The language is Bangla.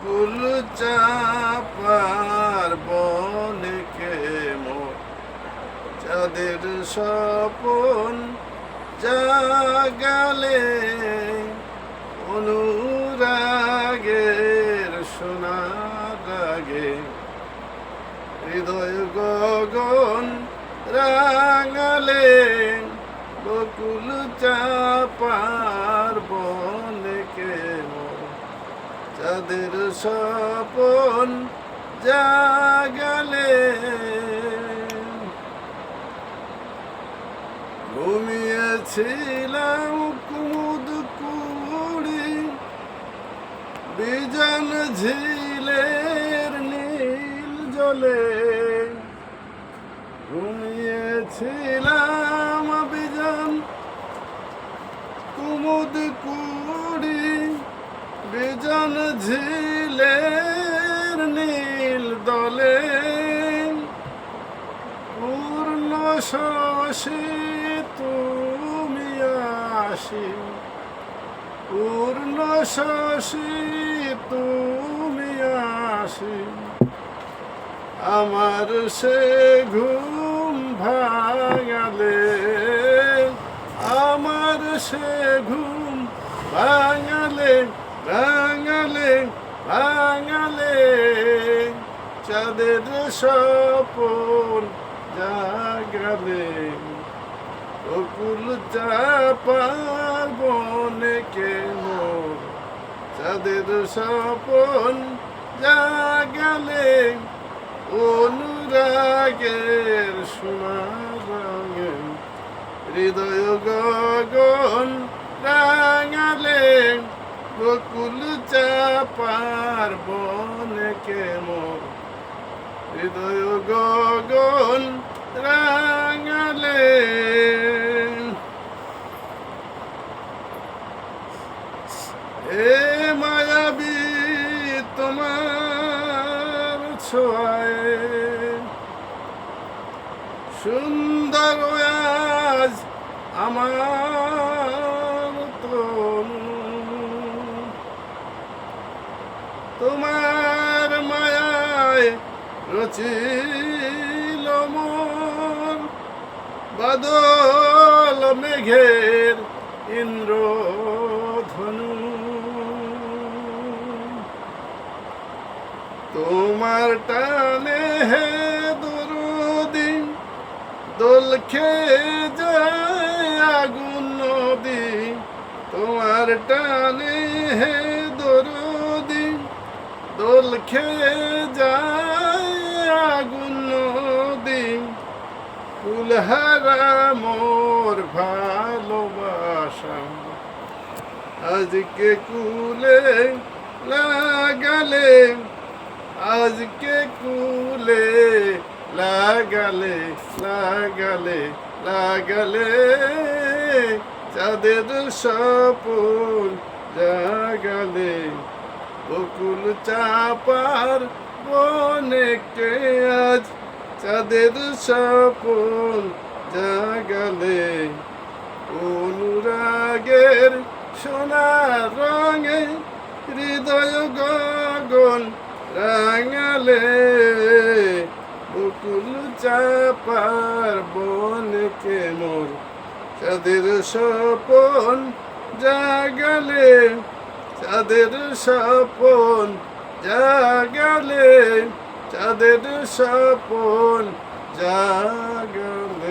বকুল চাপার বনকে মোর চাঁদের স্বপন জাগালে অনুরাগের সোনার রাগে হৃদয় গগন রাঙালে বকুল চাপার বনকে মোর চাঁদের স্বপন জাগালে ঘুমিয়েছিলাম কুমুদ কুড়ি বিজন ঝিলের নীল জলে ঘুমিয়েছিলাম বিজন কুমুদ কুড়ি বিজন ঝিলের নীল দলে পূর্ণ শশী তুমি আসি পূর্ণ শশী তুমি আসি আমার সে ঘুম ভাঙালে আমার সে ঘুম ভাঙালে ভাঙালে ভাঙালে চাঁদের স্বপন জাগালে বকুল চাপার বনকে মোর চাঁদের স্বপন জাগালে অনুরাগের সোনার রঙে হৃদয় গগন রাঙালে বকুল চাপার বনকে মোর হৃদয় গগন রাঙালে। এ মায়াবী তোমার ছোঁয়ায় সুন্দর আজ আমার তনু তোমার মায়ায় রচিল মন বাদল মেঘের ইন্দ্রধনু তোমার টানে হে দরদি দোল খেয়ে যায় আগুন নদী তোমার টানে হে দরদি দোল খেয়ে যায় আগুন নদী ফুলহারা মোর ভালোবাসা আজকে কুলে লাগালে আজকে কুলে লাগালে লাগালে লাগালে চাঁদের স্বপন জাগালে বকুল চাপার বনকে আজ চাঁদের স্বপন জাগালে অনুরাগের সোনার রঙে হৃদয় গগন রাঙালে বকুল চাপার বনকে মোর চাঁদের স্বপন জাগালে চাঁদের স্বপন জাগালে চাঁদের স্বপন জাগালে।